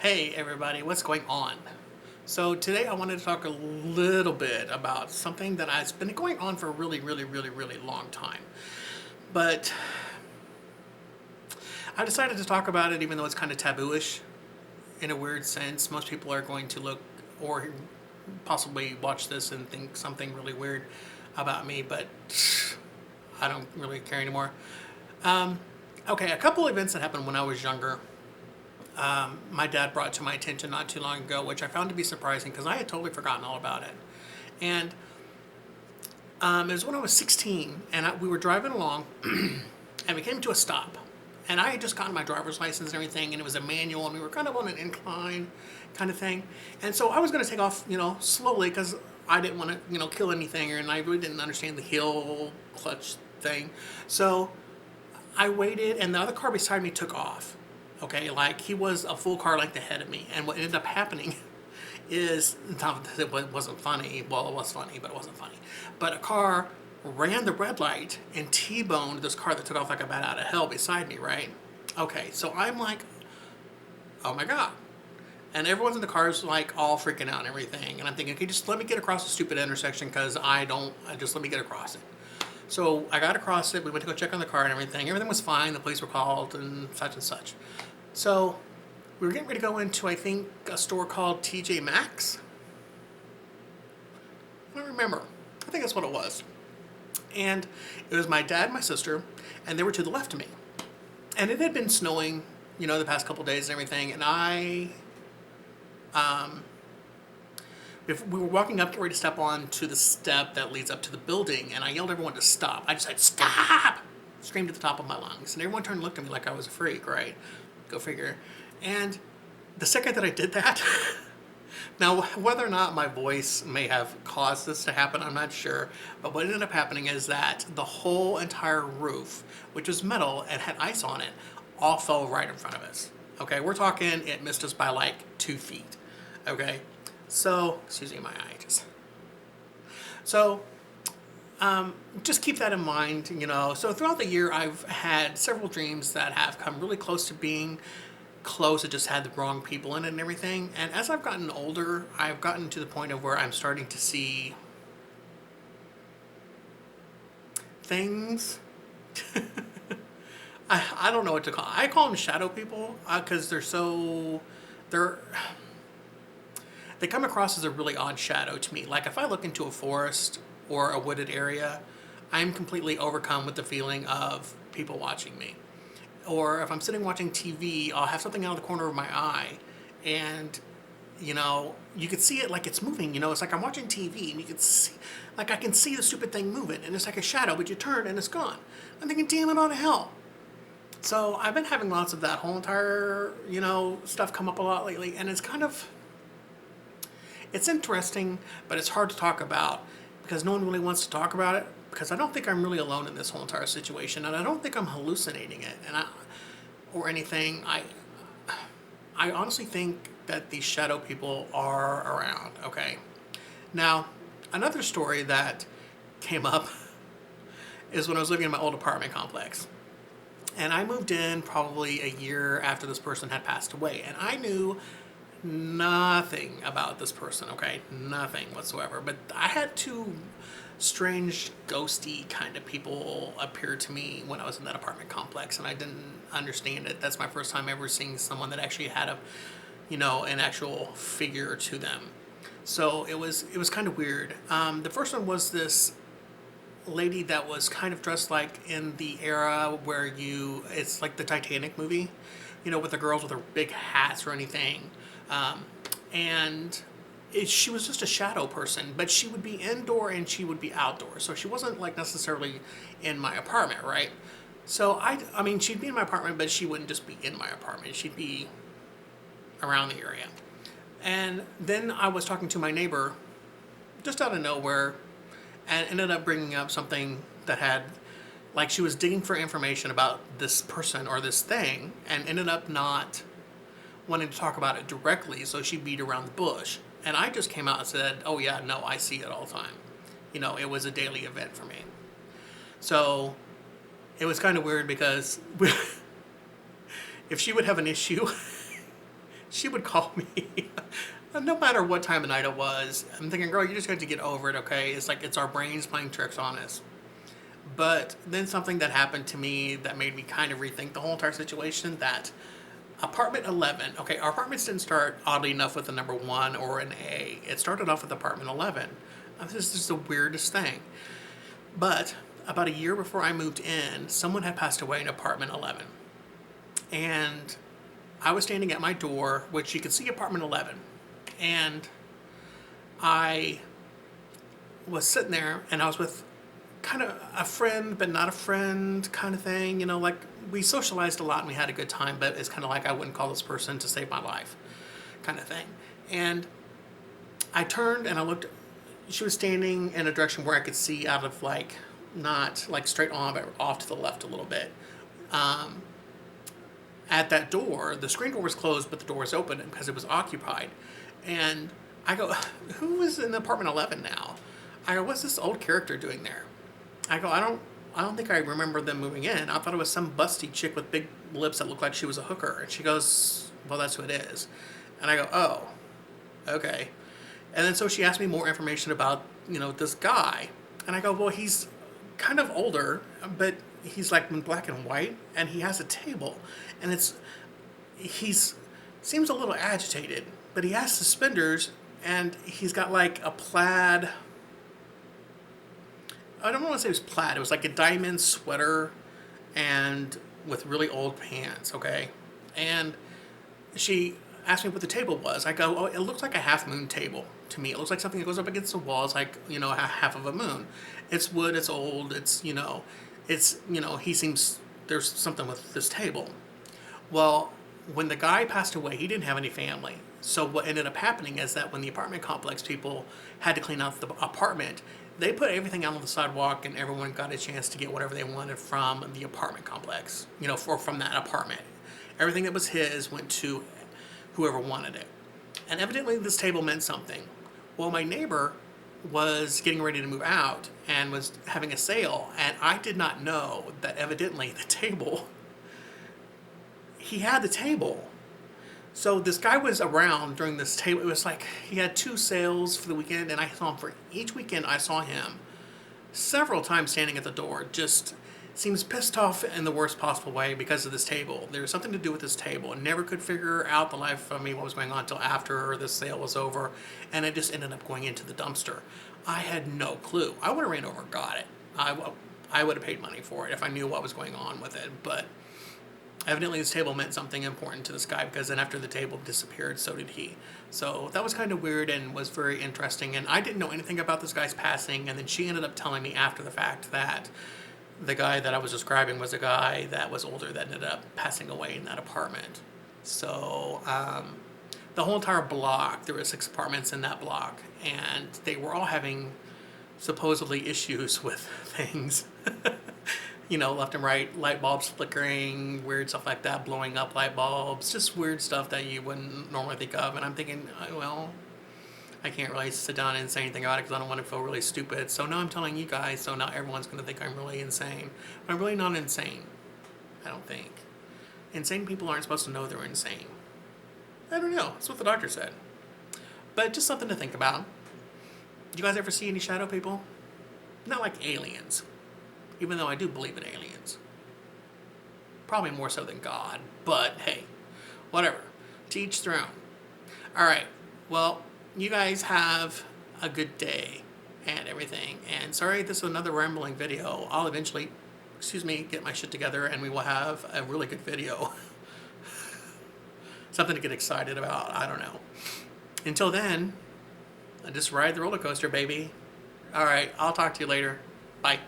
Hey everybody, what's going on? So today I wanted to talk a little bit about something that has been going on for a really long time. But I decided to talk about it even though it's kind of tabooish in a weird sense. Most people are going to look or possibly watch this and think something really weird about me, but I don't really care anymore. Okay, a couple events that happened when I was younger my dad brought to my attention not too long ago, which I found to be surprising because I had totally forgotten all about it. And it was when I was 16, and we were driving along, and we came to a stop. And I had just gotten my driver's license and everything, and it was a manual, and we were kind of on an incline kind of thing. And so I was going to take off, slowly because I didn't want to, kill anything, and I really didn't understand the hill clutch thing. So I waited, and the other car beside me took off. Okay, like he was a full car length ahead of me, and what ended up happening is it wasn't funny. Well, it was funny, but it wasn't funny. But a car ran the red light and T-boned this car that took off like a bat out of hell beside me. Right? Okay, so I'm like, oh my god. And everyone's in the car is like all freaking out and everything. And I'm thinking, okay, just let me get across the stupid intersection because just let me get across it. So I got across it. We went to go check on the car and everything. Everything was fine. The police were called and such and such. So we were getting ready to go into, I think, a store called TJ Maxx. I don't remember. I think that's what it was. And it was my dad and my sister, and they were to the left of me. And it had been snowing, the past couple days and everything. And if we were walking up, getting ready to step on to the step that leads up to the building, and I yelled at everyone to stop. I just said, stop! Screamed at the top of my lungs. And everyone turned and looked at me like I was a freak, right? Go figure. And the second that I did that, now whether or not my voice may have caused this to happen, I'm not sure. But what ended up happening is that the whole entire roof, which was metal and had ice on it, all fell right in front of us. Okay, we're talking it missed us by like 2 feet. Okay, so, excuse me, my eye just. So, just keep that in mind, So throughout the year, I've had several dreams that have come really close to being close. It just had the wrong people in it and everything. And as I've gotten older, I've gotten to the point of where I'm starting to see things. I don't know what to call. I call them shadow people because they come across as a really odd shadow to me. Like if I look into a forest or a wooded area, I'm completely overcome with the feeling of people watching me. Or if I'm sitting watching TV, I'll have something out of the corner of my eye, and you could see it like it's moving. It's like I'm watching TV, and you can see, like I can see the stupid thing moving, and it's like a shadow, but you turn and it's gone. I'm thinking, damn it all to hell. So I've been having lots of that whole entire stuff come up a lot lately, and it's interesting, but it's hard to talk about because no one really wants to talk about it because I don't think I'm really alone in this whole entire situation, and I don't think I'm hallucinating it or anything. I honestly think that these shadow people are around, okay? Now, another story that came up is when I was living in my old apartment complex. And I moved in probably a year after this person had passed away, and I knew nothing about this person, okay? Nothing whatsoever. But I had two strange, ghosty kind of people appear to me when I was in that apartment complex, and I didn't understand it. That's my first time ever seeing someone that actually had an actual figure to them. So it was kind of weird. The first one was this lady that was kind of dressed like in the era where it's like the Titanic movie, with the girls with their big hats or anything. And she was just a shadow person, but she would be indoor and she would be outdoor. So she wasn't like necessarily in my apartment, right? So I mean, she'd be in my apartment, but she wouldn't just be in my apartment. She'd be around the area. And then I was talking to my neighbor just out of nowhere and ended up bringing up something that had, like, she was digging for information about this person or this thing and ended up not wanting to talk about it directly, so she beat around the bush. And I just came out and said, oh yeah, no, I see it all the time. It was a daily event for me. So it was kind of weird because if she would have an issue, she would call me no matter what time of night it was. I'm thinking, girl, you just got to get over it, okay? It's like it's our brains playing tricks on us. But then something that happened to me that made me kind of rethink the whole entire situation, that apartment 11, okay, our apartments didn't start oddly enough with the number 1 or an A. It started off with apartment 11. This is just the weirdest thing. But about a year before I moved in, someone had passed away in apartment 11. And I was standing at my door, which you could see apartment 11. And I was sitting there, and I was with kind of a friend, but not a friend kind of thing. You know, like we socialized a lot and we had a good time, but it's kind of like I wouldn't call this person to save my life kind of thing. And I turned and I looked. She was standing in a direction where I could see out of like, not like straight on, but off to the left a little bit. At that door, the screen door was closed, but the door was open because it was occupied. And I go, who is in apartment 11 now? I go, what's this old character doing there? I go, I don't think I remember them moving in. I thought it was some busty chick with big lips that looked like she was a hooker. And she goes, well, that's who it is. And I go, oh, okay. And then so she asked me more information about, you know, this guy. And I go, well, he's kind of older, but he's like in black and white, and he has a table. And he's seems a little agitated, but he has suspenders, and he's got like a plaid, I don't want to say it was plaid, it was like a diamond sweater and with really old pants, okay? And she asked me what the table was. I go, oh, it looks like a half moon table to me. It looks like something that goes up against the walls, like, you know, half of a moon. It's wood, it's old, he seems, there's something with this table. Well, when the guy passed away, he didn't have any family. So what ended up happening is that when the apartment complex people had to clean out the apartment, they put everything out on the sidewalk and everyone got a chance to get whatever they wanted from the apartment complex, you know, from that apartment. Everything that was his went to whoever wanted it. And evidently this table meant something. Well, my neighbor was getting ready to move out and was having a sale, and I did not know that evidently the table, he had the table. So this guy was around during this table. It was like he had 2 sales for the weekend, and I saw him for each weekend. I saw him several times standing at the door, just seems pissed off in the worst possible way because of this table. There was something to do with this table, and never could figure out the life of me what was going on until after the sale was over, and it just ended up going into the dumpster. I had no clue. I would have ran over and got it. I would have paid money for it if I knew what was going on with it, but evidently this table meant something important to this guy, because then after the table disappeared, so did he. So that was kind of weird and was very interesting, and I didn't know anything about this guy's passing, and then she ended up telling me after the fact that the guy that I was describing was a guy that was older that ended up passing away in that apartment. So the whole entire block, there were 6 apartments in that block, and they were all having supposedly issues with things. You know, left and right, light bulbs flickering, weird stuff like that, blowing up light bulbs, just weird stuff that you wouldn't normally think of. And I'm thinking, well, I can't really sit down and say anything about it because I don't want to feel really stupid. So now I'm telling you guys, so now everyone's going to think I'm really insane. But I'm really not insane, I don't think. Insane people aren't supposed to know they're insane. I don't know. That's what the doctor said. But just something to think about. Do you guys ever see any shadow people? Not like aliens. Even though I do believe in aliens. Probably more so than God. But hey, whatever. To each their own. Alright, well, you guys have a good day and everything. And sorry this is another rambling video. I'll eventually, get my shit together and we will have a really good video. Something to get excited about. I don't know. Until then, just ride the roller coaster, baby. Alright, I'll talk to you later. Bye.